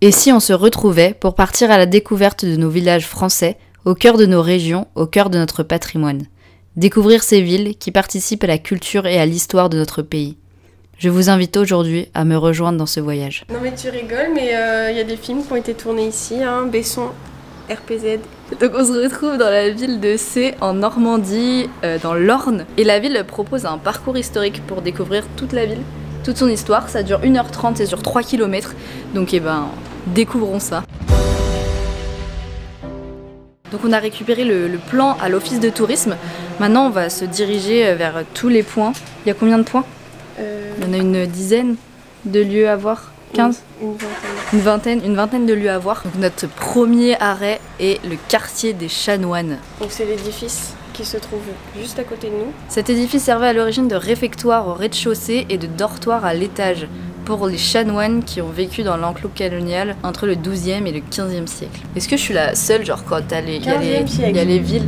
Et si on se retrouvait pour partir à la découverte de nos villages français, au cœur de nos régions, au cœur de notre patrimoine. Découvrir ces villes qui participent à la culture et à l'histoire de notre pays. Je vous invite aujourd'hui à me rejoindre dans ce voyage. Non mais tu rigoles, mais y a des films qui ont été tournés ici, hein, Besson, RPZ. Donc on se retrouve dans la ville de Sées, en Normandie, dans l'Orne. Et la ville propose un parcours historique pour découvrir toute la ville, toute son histoire. Ça dure 1h30, c'est sur 3 km. Donc découvrons ça. Donc on a récupéré le plan à l'office de tourisme. Maintenant on va se diriger vers tous les points. Il y a combien de points? Il y en a une dizaine de lieux à voir. 15? Une vingtaine de lieux à voir. Donc notre premier arrêt est le quartier des Chanoines. Donc c'est l'édifice qui se trouve juste à côté de nous. Cet édifice servait à l'origine de réfectoire au rez-de-chaussée et de dortoir à l'étage pour les chanoines qui ont vécu dans l'enclos colonial entre le 12e et le 15e siècle. Est-ce que je suis la seule, genre quand il y a les villes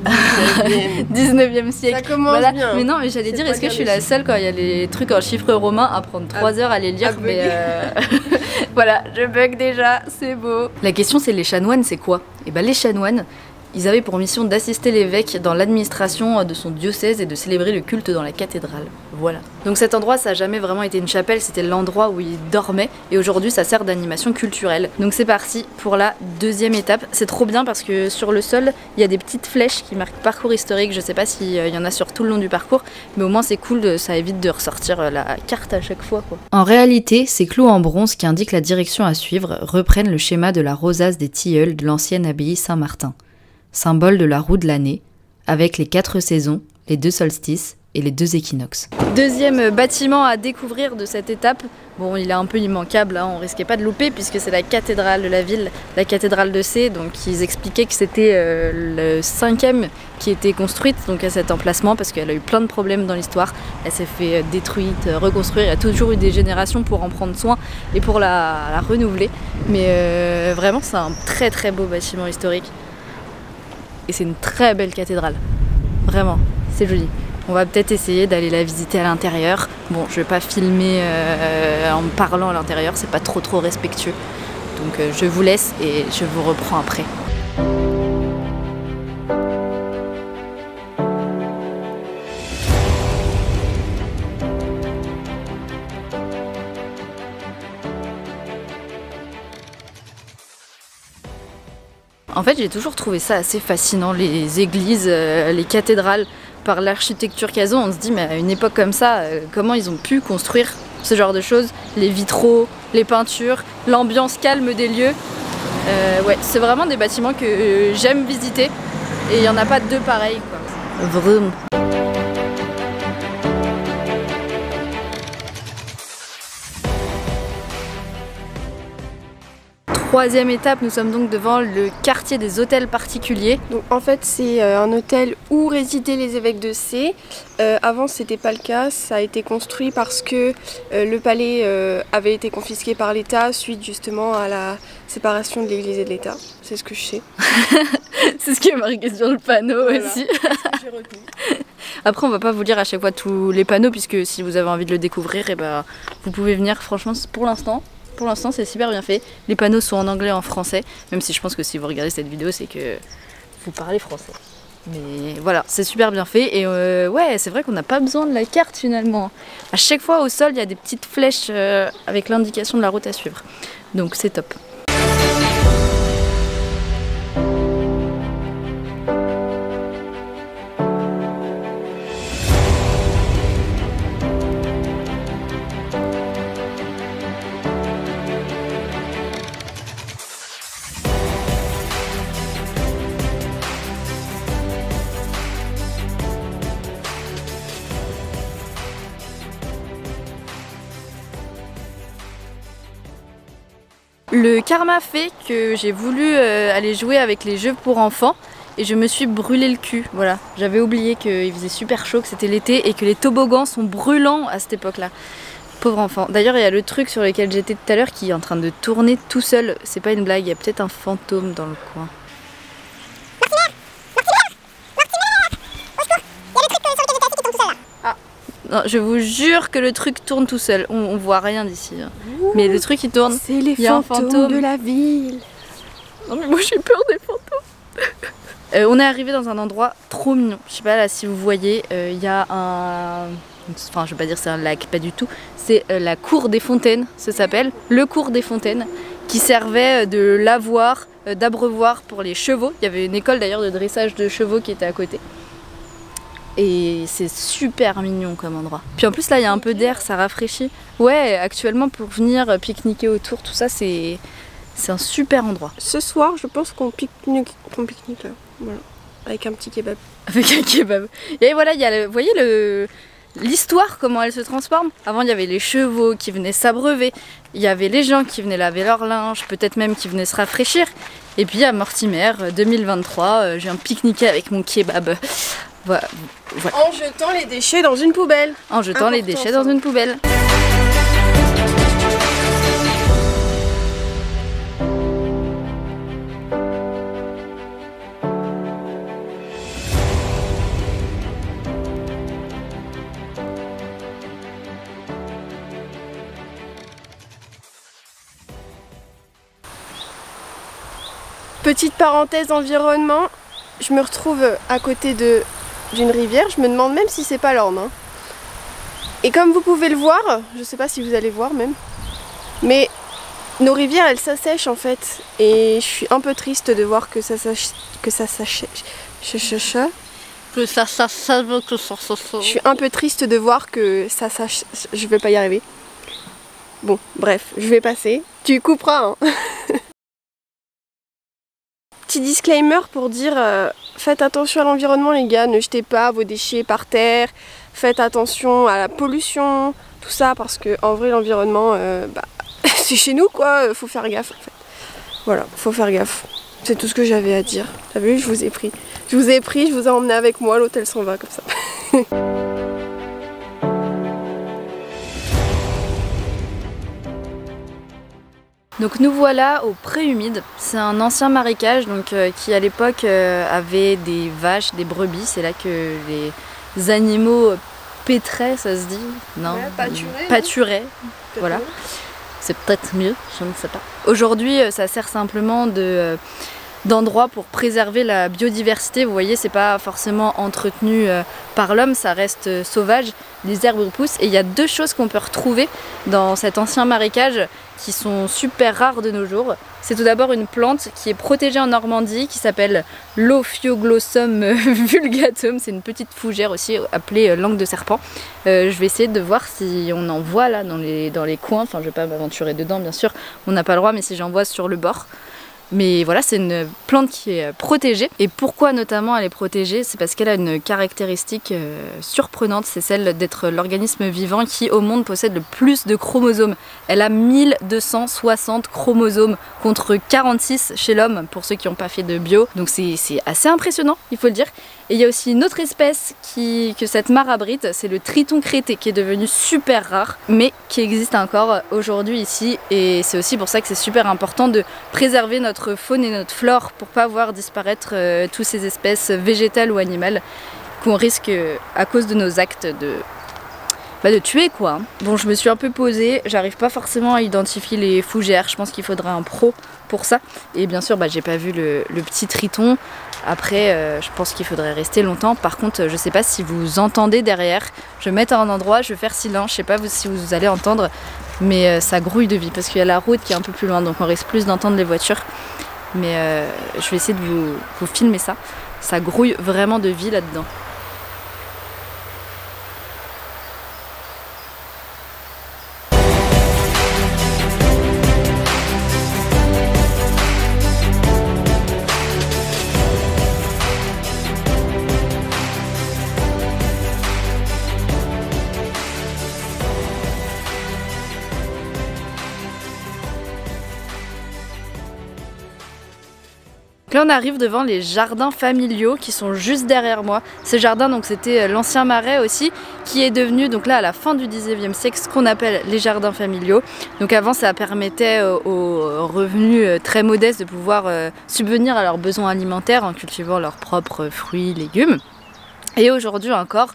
19e siècle. Ça commence bien. Mais non, mais j'allais dire, est-ce que je suis la seule quand il y a les trucs en chiffres romains à prendre 3 heures à les lire, mais voilà, je bug déjà, c'est beau. La question c'est les chanoines, c'est quoi? Et les chanoines, ils avaient pour mission d'assister l'évêque dans l'administration de son diocèse et de célébrer le culte dans la cathédrale. Voilà. Donc cet endroit, ça n'a jamais vraiment été une chapelle, c'était l'endroit où ils dormaient et aujourd'hui ça sert d'animation culturelle. Donc c'est parti pour la deuxième étape. C'est trop bien parce que sur le sol, il y a des petites flèches qui marquent parcours historique. Je sais pas s'il y en a sur tout le long du parcours, mais au moins c'est cool, ça évite de ressortir la carte à chaque fois, quoi. En réalité, ces clous en bronze qui indiquent la direction à suivre reprennent le schéma de la rosace des tilleuls de l'ancienne abbaye Saint-Martin. Symbole de la roue de l'année, avec les 4 saisons, les 2 solstices et les 2 équinoxes. Deuxième bâtiment à découvrir de cette étape. Bon, il est un peu immanquable, hein, on risquait pas de louper puisque c'est la cathédrale de la ville, la cathédrale de Sées. Donc ils expliquaient que c'était le 5e qui était construite donc à cet emplacement parce qu'elle a eu plein de problèmes dans l'histoire. Elle s'est fait détruite, reconstruire, il y a toujours eu des générations pour en prendre soin et pour la renouveler. Mais vraiment c'est un très très beau bâtiment historique. Et c'est une très belle cathédrale, vraiment, c'est joli. On va peut-être essayer d'aller la visiter à l'intérieur. Bon, je vais pas filmer en me parlant à l'intérieur, c'est pas trop respectueux. Donc je vous laisse et je vous reprends après. En fait, j'ai toujours trouvé ça assez fascinant, les églises, les cathédrales, par l'architecture qu'elles ont. On se dit, mais à une époque comme ça, comment ils ont pu construire ce genre de choses? Les vitraux, les peintures, l'ambiance calme des lieux. Ouais, c'est vraiment des bâtiments que j'aime visiter et il n'y en a pas deux pareils, quoi. Vraiment. Troisième étape, nous sommes donc devant le quartier des hôtels particuliers. Donc en fait c'est un hôtel où résidaient les évêques de Sées. Avant c'était pas le cas, ça a été construit parce que le palais avait été confisqué par l'État suite justement à la séparation de l'Église et de l'État. C'est ce que je sais. C'est ce qui est marqué sur le panneau, voilà. Aussi. J'ai retenu. Après on va pas vous lire à chaque fois tous les panneaux puisque si vous avez envie de le découvrir, vous pouvez venir. Franchement pour l'instant c'est super bien fait. Les panneaux sont en anglais et en français, même si je pense que si vous regardez cette vidéo c'est que vous parlez français. Mais voilà, c'est super bien fait et ouais, c'est vrai qu'on n'a pas besoin de la carte finalement. À chaque fois au sol il y a des petites flèches avec l'indication de la route à suivre. Donc c'est top. Le karma fait que j'ai voulu aller jouer avec les jeux pour enfants et je me suis brûlé le cul. Voilà, j'avais oublié qu'il faisait super chaud, que c'était l'été et que les toboggans sont brûlants à cette époque-là. Pauvre enfant. D'ailleurs, il y a le truc sur lequel j'étais tout à l'heure qui est en train de tourner tout seul. C'est pas une blague, il y a peut-être un fantôme dans le coin. Non, je vous jure que le truc tourne tout seul. On voit rien d'ici. Hein. Mais le truc il tourne. C'est les fantômes de la ville. Non mais moi j'ai peur des fantômes. On est arrivé dans un endroit trop mignon. Je sais pas là si vous voyez, il y a un... Enfin je vais pas dire c'est un lac, pas du tout. C'est la cour des fontaines, ça s'appelle. Le cours des fontaines, qui servait de lavoir, d'abreuvoir pour les chevaux. Il y avait une école d'ailleurs de dressage de chevaux qui était à côté. Et c'est super mignon comme endroit. Puis en plus là il y a un peu d'air, ça rafraîchit. Ouais, actuellement pour venir pique-niquer autour, tout ça c'est un super endroit. Ce soir je pense qu'on pique-nique là, voilà, avec un petit kebab. Avec un kebab. Et voilà, il y a vous voyez l'histoire, comment elle se transforme. Avant il y avait les chevaux qui venaient s'abreuver, il y avait les gens qui venaient laver leur linge, peut-être même qui venaient se rafraîchir. Et puis à Mortimer, 2023, je viens pique-niquer avec mon kebab. Voilà. En jetant les déchets dans une poubelle. En jetant les déchets dans une poubelle. Petite parenthèse environnement, je me retrouve à côté d'une rivière, je me demande même si c'est pas l'Orne. Hein. Et comme vous pouvez le voir, je sais pas si vous allez voir même, mais nos rivières elles s'assèchent en fait. Et je suis un peu triste de voir que ça s'assèche. Je suis un peu triste de voir que ça s'assèche. Je vais pas y arriver. Bon, bref, je vais passer. Tu couperas, hein. Petit disclaimer pour dire faites attention à l'environnement les gars, ne jetez pas vos déchets par terre, faites attention à la pollution, tout ça parce que en vrai l'environnement c'est chez nous quoi, faut faire gaffe en fait. Voilà, faut faire gaffe. C'est tout ce que j'avais à dire. T'as vu, je vous ai pris. Je vous ai emmené avec moi, l'hôtel s'en va comme ça. Donc nous voilà au Pré-Humide, c'est un ancien marécage donc, qui à l'époque avait des vaches, des brebis, c'est là que les animaux pétraient, ça se dit? Non, ouais, pâturaient, voilà. C'est peut-être mieux, je ne sais pas. Aujourd'hui ça sert simplement d'endroit pour préserver la biodiversité. Vous voyez, c'est pas forcément entretenu par l'homme, ça reste sauvage, les herbes poussent. Et il y a deux choses qu'on peut retrouver dans cet ancien marécage qui sont super rares de nos jours. C'est tout d'abord une plante qui est protégée en Normandie qui s'appelle l'Ophioglossum vulgatum. C'est une petite fougère aussi appelée langue de serpent. Je vais essayer de voir si on en voit là dans les coins. Enfin, je vais pas m'aventurer dedans, bien sûr, on n'a pas le droit, mais si j'en vois sur le bord. Mais voilà, c'est une plante qui est protégée. Et pourquoi notamment elle est protégée? C'est parce qu'elle a une caractéristique surprenante, c'est celle d'être l'organisme vivant qui au monde possède le plus de chromosomes. Elle a 1260 chromosomes contre 46 chez l'homme, pour ceux qui n'ont pas fait de bio. Donc c'est assez impressionnant, il faut le dire. Et il y a aussi une autre espèce que cette mare abrite, c'est le triton crété, qui est devenu super rare, mais qui existe encore aujourd'hui ici. Et c'est aussi pour ça que c'est super important de préserver notre faune et notre flore pour pas voir disparaître toutes ces espèces végétales ou animales qu'on risque à cause de nos actes de tuer quoi. Bon, je me suis un peu posée, j'arrive pas forcément à identifier les fougères, je pense qu'il faudra un pro pour ça. Et bien sûr, j'ai pas vu le petit triton. Après, je pense qu'il faudrait rester longtemps. Par contre, je sais pas si vous entendez derrière. Je vais mettre à un endroit, je vais faire silence. Je sais pas si vous allez entendre, mais ça grouille de vie parce qu'il y a la route qui est un peu plus loin, donc on risque plus d'entendre les voitures. Mais je vais essayer de vous filmer ça. Ça grouille vraiment de vie là-dedans. Là on arrive devant les jardins familiaux qui sont juste derrière moi. Ces jardins donc c'était l'ancien marais aussi qui est devenu donc là à la fin du 19e siècle ce qu'on appelle les jardins familiaux. Donc avant ça permettait aux revenus très modestes de pouvoir subvenir à leurs besoins alimentaires en cultivant leurs propres fruits, légumes. Et aujourd'hui encore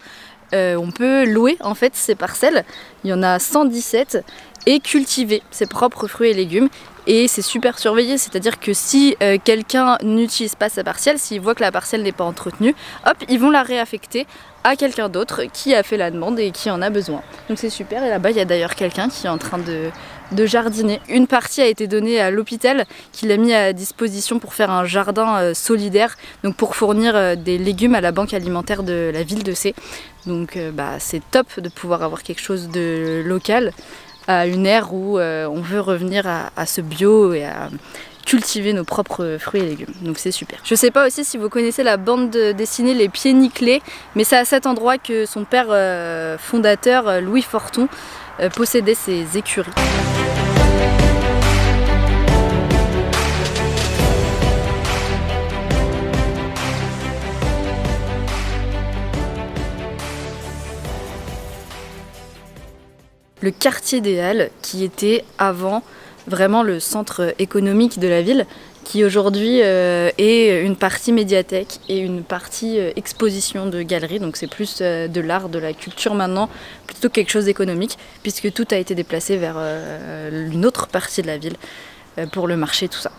on peut louer en fait ces parcelles, il y en a 117, et cultiver ses propres fruits et légumes. Et c'est super surveillé, c'est-à-dire que si quelqu'un n'utilise pas sa parcelle, s'il voit que la parcelle n'est pas entretenue, hop, ils vont la réaffecter à quelqu'un d'autre qui a fait la demande et qui en a besoin. Donc c'est super, et là-bas il y a d'ailleurs quelqu'un qui est en train de jardiner. Une partie a été donnée à l'hôpital qui l'a mis à disposition pour faire un jardin solidaire, donc pour fournir des légumes à la banque alimentaire de la ville de Sées. Donc c'est top de pouvoir avoir quelque chose de local à une ère où on veut revenir à ce bio et à cultiver nos propres fruits et légumes. Donc c'est super. Je sais pas aussi si vous connaissez la bande dessinée Les Pieds Nickelés, mais c'est à cet endroit que son père fondateur, Louis Forton, possédait ses écuries. Le quartier des Halles, qui était avant vraiment le centre économique de la ville, qui aujourd'hui est une partie médiathèque et une partie exposition de galeries, donc c'est plus de l'art, de la culture maintenant, plutôt que quelque chose d'économique, puisque tout a été déplacé vers une autre partie de la ville pour le marché, tout ça.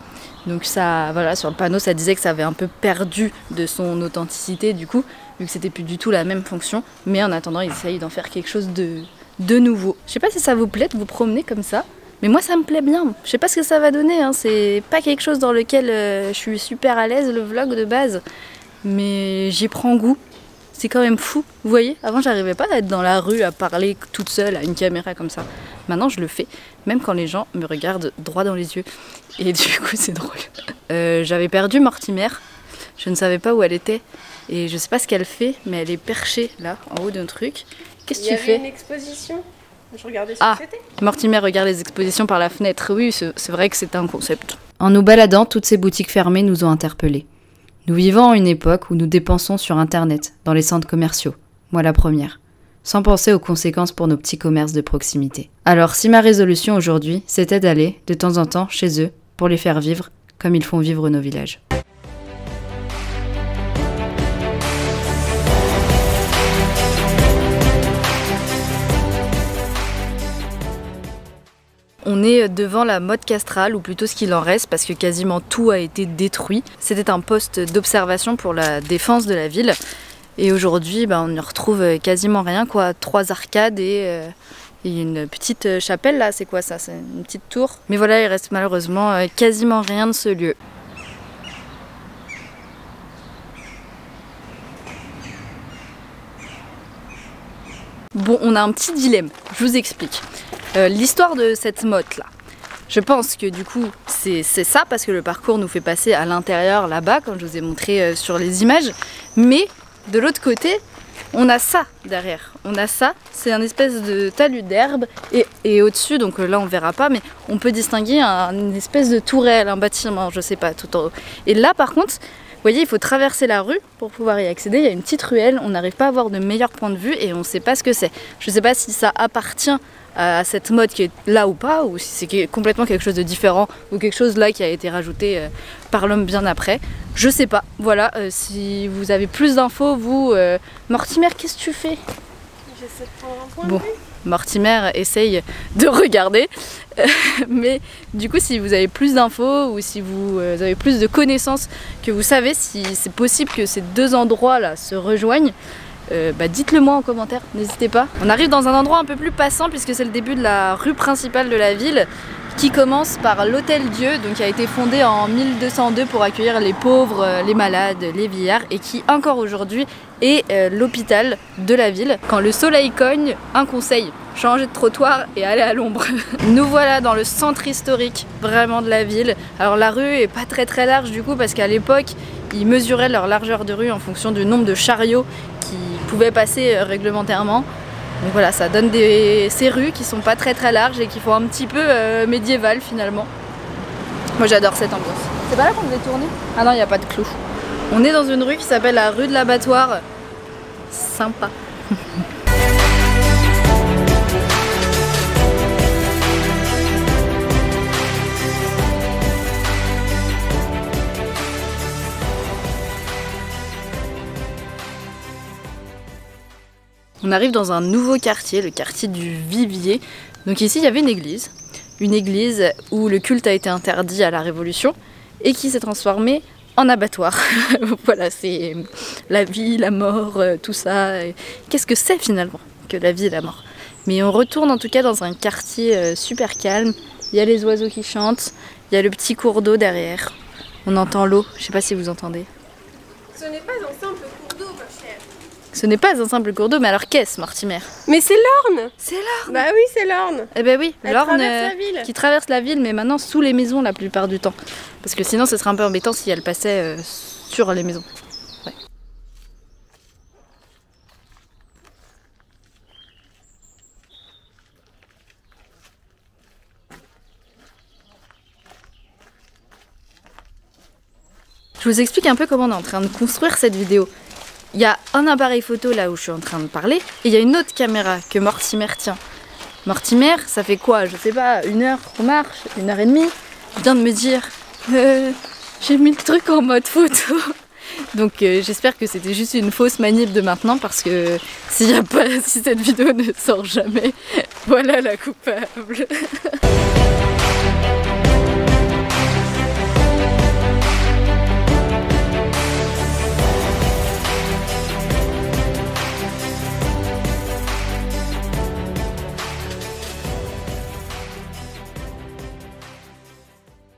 Donc ça, voilà, sur le panneau, ça disait que ça avait un peu perdu de son authenticité du coup, vu que c'était plus du tout la même fonction, mais en attendant, ils essayent d'en faire quelque chose de nouveau. Je sais pas si ça vous plaît de vous promener comme ça, mais moi ça me plaît bien. Je sais pas ce que ça va donner, hein. C'est pas quelque chose dans lequel je suis super à l'aise, le vlog de base, mais j'y prends goût. C'est quand même fou, vous voyez, avant j'arrivais pas à être dans la rue à parler toute seule à une caméra comme ça. Maintenant je le fais, même quand les gens me regardent droit dans les yeux, et du coup c'est drôle. J'avais perdu Mortimer, je ne savais pas où elle était, et je sais pas ce qu'elle fait, mais elle est perchée là, en haut d'un truc. Qu'est-ce que tu fais ? Il y avait une exposition. Je regardais ce que c'était. Mortimer regarde les expositions par la fenêtre. Oui, c'est vrai que c'est un concept. En nous baladant, toutes ces boutiques fermées nous ont interpellés. Nous vivons en une époque où nous dépensons sur Internet, dans les centres commerciaux. Moi la première. Sans penser aux conséquences pour nos petits commerces de proximité. Alors si ma résolution aujourd'hui, c'était d'aller, de temps en temps, chez eux, pour les faire vivre comme ils font vivre nos villages. On est devant la motte castrale, ou plutôt ce qu'il en reste, parce que quasiment tout a été détruit. C'était un poste d'observation pour la défense de la ville. Et aujourd'hui, on y retrouve quasiment rien, quoi. 3 arcades et une petite chapelle, là, c'est quoi ça? C'est une petite tour. Mais voilà, il reste malheureusement quasiment rien de ce lieu. Bon, on a un petit dilemme, je vous explique. L'histoire de cette motte là, je pense que du coup c'est ça, parce que le parcours nous fait passer à l'intérieur là-bas, comme je vous ai montré sur les images, mais de l'autre côté on a ça derrière, on a ça, c'est un espèce de talus d'herbe, et au-dessus, donc là on verra pas, mais on peut distinguer une espèce de tourelle, un bâtiment, je sais pas, tout en haut. Et là par contre, vous voyez, il faut traverser la rue pour pouvoir y accéder. Il y a une petite ruelle, on n'arrive pas à avoir de meilleur point de vue et on ne sait pas ce que c'est. Je ne sais pas si ça appartient à cette mode qui est là ou pas, ou si c'est complètement quelque chose de différent, ou quelque chose là qui a été rajouté par l'homme bien après. Je sais pas. Voilà, si vous avez plus d'infos, vous... Mortimer, qu'est-ce que tu fais? J'essaie de prendre un point Bon. de vue. Mortimer essaye de regarder, mais du coup si vous avez plus d'infos ou si vous avez plus de connaissances, que vous savez si c'est possible que ces deux endroits là se rejoignent, dites-le moi en commentaire, n'hésitez pas. On arrive dans un endroit un peu plus passant puisque c'est le début de la rue principale de la ville, qui commence par l'Hôtel Dieu, donc qui a été fondé en 1202 pour accueillir les pauvres, les malades, les vieillards, et qui encore aujourd'hui est l'hôpital de la ville. Quand le soleil cogne, un conseil, changer de trottoir et aller à l'ombre. Nous voilà dans le centre historique vraiment de la ville. Alors la rue est pas très large du coup, parce qu'à l'époque ils mesuraient leur largeur de rue en fonction du nombre de chariots qui pouvaient passer réglementairement. Donc voilà, ça donne ces rues qui sont pas très larges et qui font un petit peu médiéval finalement. Moi j'adore cette ambiance. C'est pas là qu'on devait tourner? Ah non, il n'y a pas de clou. On est dans une rue qui s'appelle la rue de l'Abattoir. Sympa. On arrive dans un nouveau quartier, le quartier du Vivier. Donc ici il y avait une église où le culte a été interdit à la Révolution et qui s'est transformée en abattoir. Voilà, c'est la vie, la mort, tout ça. Qu'est-ce que c'est finalement que la vie et la mort? Mais on retourne en tout cas dans un quartier super calme. Il y a les oiseaux qui chantent, il y a le petit cours d'eau derrière. On entend l'eau, je sais pas si vous entendez. Ce n'est pas un simple cours d'eau, ma chère. Ce n'est pas un simple cours d'eau, mais alors qu'est-ce, Mortimer? Mais c'est l'Orne. C'est l'Orne. Bah oui, c'est l'Orne. Eh ben oui, Elle l'Orne traverse la ville. qui traverse la ville, mais maintenant sous les maisons la plupart du temps. Parce que sinon ce serait un peu embêtant si elle passait sur les maisons. Ouais. Je vous explique un peu comment on est en train de construire cette vidéo. Il y a un appareil photo là où je suis en train de parler, et il y a une autre caméra que Mortimer tient. Mortimer, ça fait quoi? Je sais pas, 1 heure qu'on marche, 1h30. Il vient de me dire, j'ai mis le truc en mode photo. Donc j'espère que c'était juste une fausse manip de maintenant, parce que si cette vidéo ne sort jamais, voilà la coupable.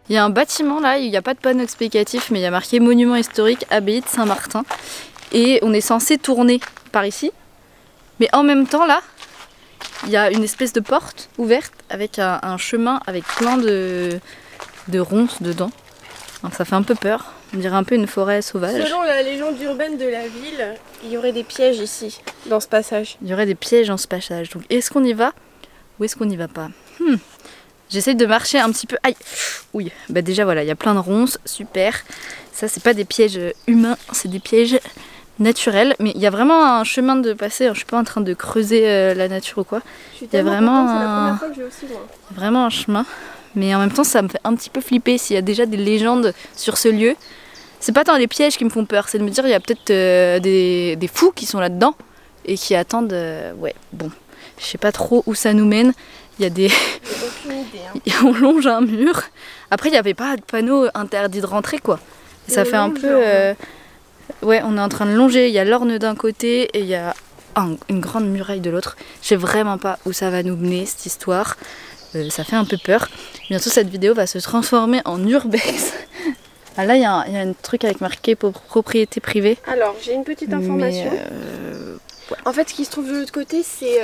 Il y a un bâtiment là, il n'y a pas de panneau explicatif, mais il y a marqué monument historique, abbaye de Saint-Martin. Et on est censé tourner par ici. Mais en même temps là, il y a une espèce de porte ouverte avec un chemin avec plein de ronces dedans. Alors, ça fait un peu peur, on dirait un peu une forêt sauvage. Selon la légende urbaine de la ville, il y aurait des pièges ici, dans ce passage. Il y aurait des pièges dans ce passage. Donc est-ce qu'on y va ou est-ce qu'on n'y va pas? J'essaie de marcher un petit peu. Aïe. Oui, bah déjà voilà, il y a plein de ronces, super. Ça c'est pas des pièges humains, c'est des pièges naturels. Mais il y a vraiment un chemin de passer, je suis pas en train de creuser la nature ou quoi. Il y a vraiment vraiment un chemin. Mais en même temps ça me fait un petit peu flipper s'il y a déjà des légendes sur ce lieu. C'est pas tant les pièges qui me font peur, c'est de me dire il y a peut-être des fous qui sont là-dedans et qui attendent. Ouais, bon, je sais pas trop où ça nous mène. Il y a des... Aucune idée, hein. On longe un mur. Après, il n'y avait pas de panneau interdit de rentrer, quoi. Et ça fait un peu... Ouais, on est en train de longer. Il y a l'Orne d'un côté et il y a une grande muraille de l'autre. Je sais vraiment pas où ça va nous mener, cette histoire. Ça fait un peu peur. Bientôt, cette vidéo va se transformer en urbex. Ah, là, il y a un truc avec marqué propriété privée. Alors, j'ai une petite information. Ouais. En fait, ce qui se trouve de l'autre côté, c'est...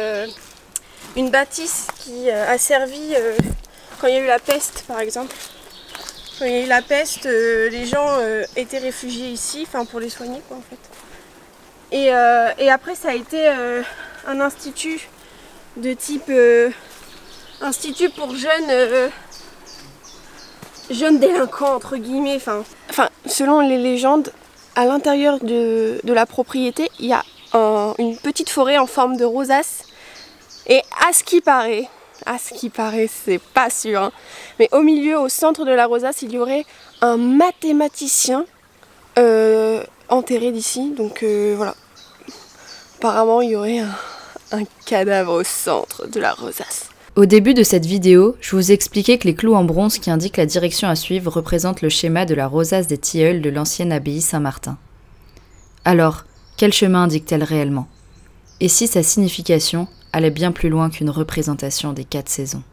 une bâtisse qui a servi quand il y a eu la peste, par exemple. Quand il y a eu la peste, les gens étaient réfugiés ici, enfin pour les soigner, quoi, en fait. Et après, ça a été un institut de type institut pour jeunes délinquants, entre guillemets. Enfin, selon les légendes, à l'intérieur de la propriété, il y a une petite forêt en forme de rosace. Et à ce qui paraît, c'est pas sûr, hein, mais au milieu, au centre de la rosace, il y aurait un mathématicien enterré d'ici. Donc voilà, apparemment il y aurait un cadavre au centre de la rosace. Au début de cette vidéo, je vous expliquais que les clous en bronze qui indiquent la direction à suivre représentent le schéma de la rosace des tilleuls de l'ancienne abbaye Saint-Martin. Alors, quel chemin indique-t-elle réellement? Et si sa signification allait bien plus loin qu'une représentation des 4 saisons?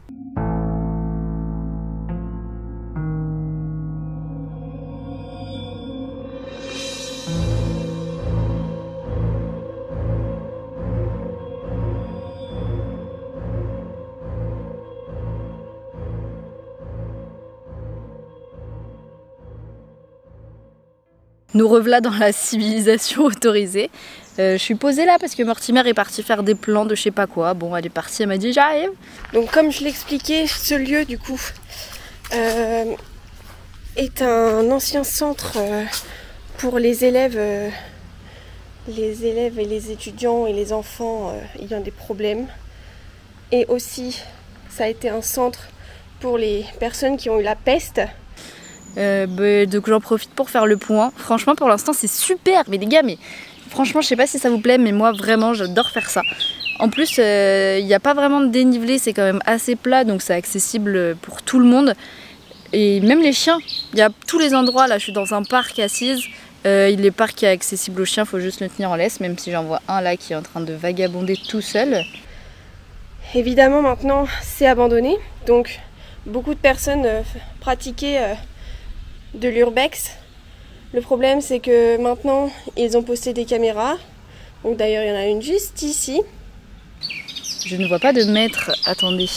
Nous revoilà dans la civilisation autorisée. Je suis posée là parce que Mortimer est partie faire des plans de je sais pas quoi. Bon, elle est partie, elle m'a dit j'arrive. Donc comme je l'expliquais, ce lieu du coup est un ancien centre pour les élèves et les étudiants et les enfants ayant des problèmes. Et aussi, ça a été un centre pour les personnes qui ont eu la peste. Donc j'en profite pour faire le point. Franchement, pour l'instant, c'est super. Mais les gars, mais Franchement, je sais pas si ça vous plaît, mais moi vraiment j'adore faire ça. En plus, il n'y a pas vraiment de dénivelé, c'est quand même assez plat, donc c'est accessible pour tout le monde. Et même les chiens, il y a tous les endroits. Là, je suis dans un parc assise. Le parc est accessible aux chiens, il faut juste le tenir en laisse, même si j'en vois un là qui est en train de vagabonder tout seul. Évidemment, maintenant, c'est abandonné. Donc, beaucoup de personnes pratiquaient de l'urbex. Le problème, c'est que maintenant, ils ont posté des caméras. Donc, d'ailleurs, il y en a une juste ici. Je ne vois pas de maître. Attendez.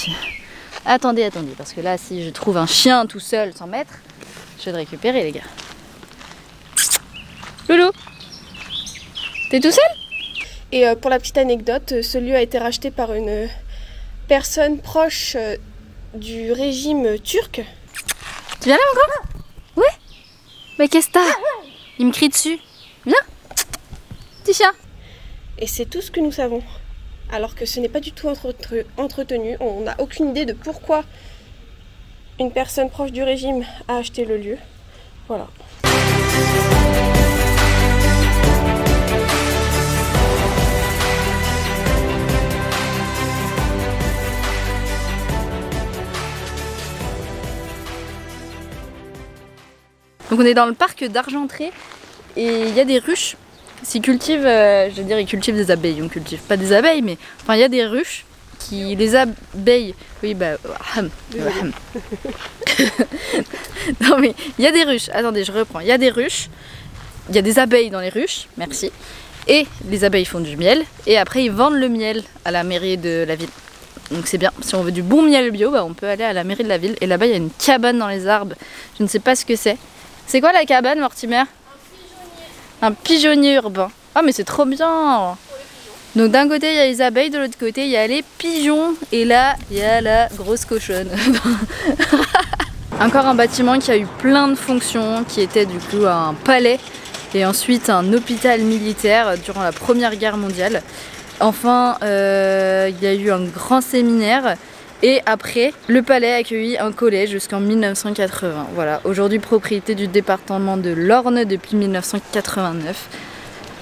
Attendez, parce que là, si je trouve un chien tout seul sans maître, je vais le récupérer, les gars. Loulou, t'es tout seul? Et pour la petite anecdote, ce lieu a été racheté par une personne proche du régime turc. Tu viens là, mon grand? Ouais. Mais qu'est-ce que t'as? Il me crie dessus. Viens, petit chien. Et c'est tout ce que nous savons. Alors que ce n'est pas du tout entretenu. On n'a aucune idée de pourquoi une personne proche du régime a acheté le lieu. Voilà. Donc on est dans le parc d'Argentré et il y a des ruches. Ils cultivent, je veux dire, ils cultivent des abeilles. On cultive pas des abeilles, mais enfin il y a des ruches qui, les abeilles. Oui bah. Non mais il y a des ruches. Attendez, je reprends. Il y a des ruches. Il y a des abeilles dans les ruches. Merci. Et les abeilles font du miel et après ils vendent le miel à la mairie de la ville. Donc c'est bien. Si on veut du bon miel bio, bah, on peut aller à la mairie de la ville. Et là-bas il y a une cabane dans les arbres. Je ne sais pas ce que c'est. C'est quoi la cabane, Mortimer? Un pigeonnier urbain. Ah mais c'est trop bien. Donc d'un côté il y a les abeilles, de l'autre côté il y a les pigeons. Et là il y a la grosse cochonne. Encore un bâtiment qui a eu plein de fonctions, qui était du coup un palais et ensuite un hôpital militaire durant la Première Guerre mondiale. Enfin il y a eu un grand séminaire. Et après, le palais a accueilli un collège jusqu'en 1980. Voilà, aujourd'hui propriété du département de l'Orne depuis 1989.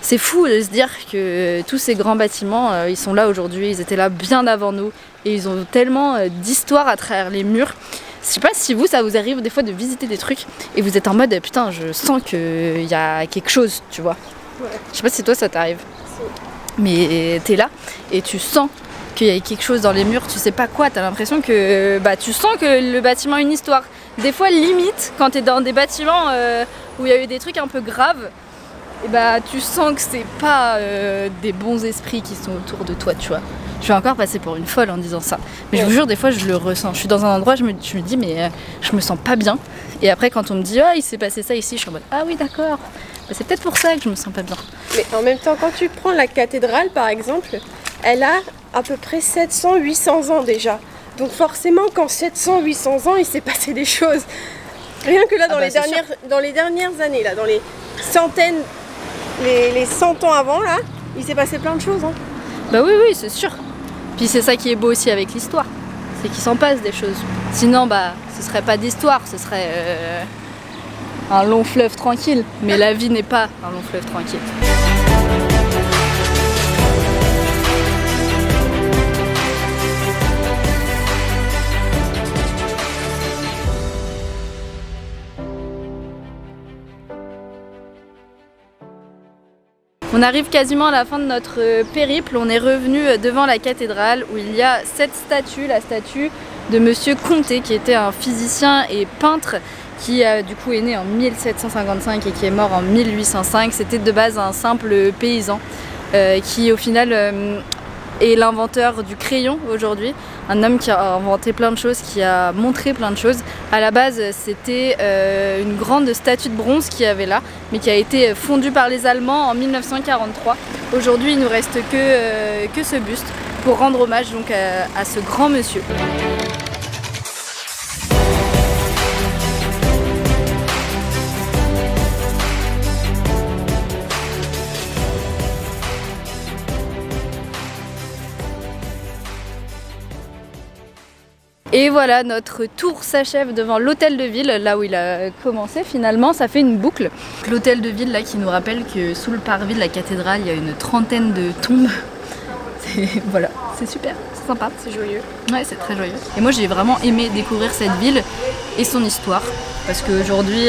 C'est fou de se dire que tous ces grands bâtiments, ils sont là aujourd'hui, ils étaient là bien avant nous. Et ils ont tellement d'histoire à travers les murs. Je sais pas si vous, ça vous arrive des fois de visiter des trucs et vous êtes en mode putain, je sens qu'il y a quelque chose, tu vois. Ouais. Je sais pas si toi ça t'arrive. Si. Mais t'es là et tu sens qu'il y a quelque chose dans les murs, tu sais pas quoi, t'as l'impression que tu sens que le bâtiment a une histoire. Des fois limite, quand t'es dans des bâtiments où il y a eu des trucs un peu graves, et tu sens que c'est pas des bons esprits qui sont autour de toi, tu vois. Je vais encore passer pour une folle en disant ça. Mais je vous jure, des fois je le ressens. Je suis dans un endroit, je me dis mais je me sens pas bien. Et après quand on me dit oh il s'est passé ça ici, je suis en mode ah oui d'accord. C'est peut-être pour ça que je me sens pas bien. Mais en même temps, quand tu prends la cathédrale par exemple, elle a à peu près 700-800 ans déjà. Donc forcément, qu'en 700-800 ans, il s'est passé des choses. Rien que là, dans les dernières années, là, dans les centaines, les 100 ans avant, là, il s'est passé plein de choses. Hein. Bah oui, oui, c'est sûr. Puis c'est ça qui est beau aussi avec l'histoire. C'est qu'il s'en passe des choses. Sinon, ce serait pas d'histoire, ce serait un long fleuve tranquille. Mais la vie n'est pas un long fleuve tranquille. On arrive quasiment à la fin de notre périple, on est revenu devant la cathédrale où il y a cette statue, la statue de Monsieur Comté qui était un physicien et peintre qui du coup est né en 1755 et qui est mort en 1805. C'était de base un simple paysan qui au final est l'inventeur du crayon aujourd'hui. Un homme qui a inventé plein de choses, qui a montré plein de choses. À la base, c'était une grande statue de bronze qu'il y avait là, mais qui a été fondue par les Allemands en 1943. Aujourd'hui, il ne nous reste que ce buste pour rendre hommage donc à ce grand monsieur. Et Et voilà, notre tour s'achève devant l'hôtel de ville, là où il a commencé finalement, ça fait une boucle. L'hôtel de ville là qui nous rappelle que sous le parvis de la cathédrale, il y a une trentaine de tombes. Voilà, c'est super, c'est sympa. C'est joyeux. Ouais, c'est très joyeux. Et moi j'ai vraiment aimé découvrir cette ville et son histoire. Parce qu'aujourd'hui,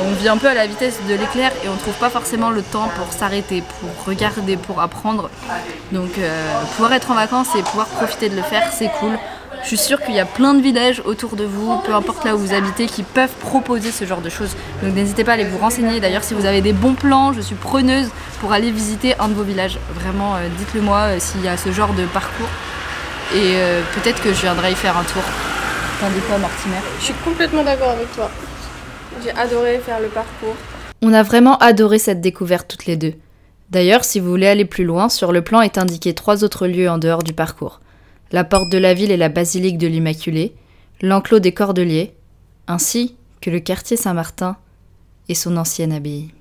on vit un peu à la vitesse de l'éclair et on ne trouve pas forcément le temps pour s'arrêter, pour regarder, pour apprendre. Donc pouvoir être en vacances et pouvoir profiter de le faire, c'est cool. Je suis sûre qu'il y a plein de villages autour de vous, peu importe là où vous habitez, qui peuvent proposer ce genre de choses. Donc n'hésitez pas à aller vous renseigner. D'ailleurs, si vous avez des bons plans, je suis preneuse pour aller visiter un de vos villages. Vraiment, dites-le moi s'il y a ce genre de parcours. Et peut-être que je viendrai y faire un tour. T'en dis quoi, Mortimer? Je suis complètement d'accord avec toi. J'ai adoré faire le parcours. On a vraiment adoré cette découverte toutes les deux. D'ailleurs, si vous voulez aller plus loin, sur le plan est indiqué 3 autres lieux en dehors du parcours. La porte de la ville et la basilique de l'Immaculée, l'enclos des Cordeliers, ainsi que le quartier Saint-Martin et son ancienne abbaye.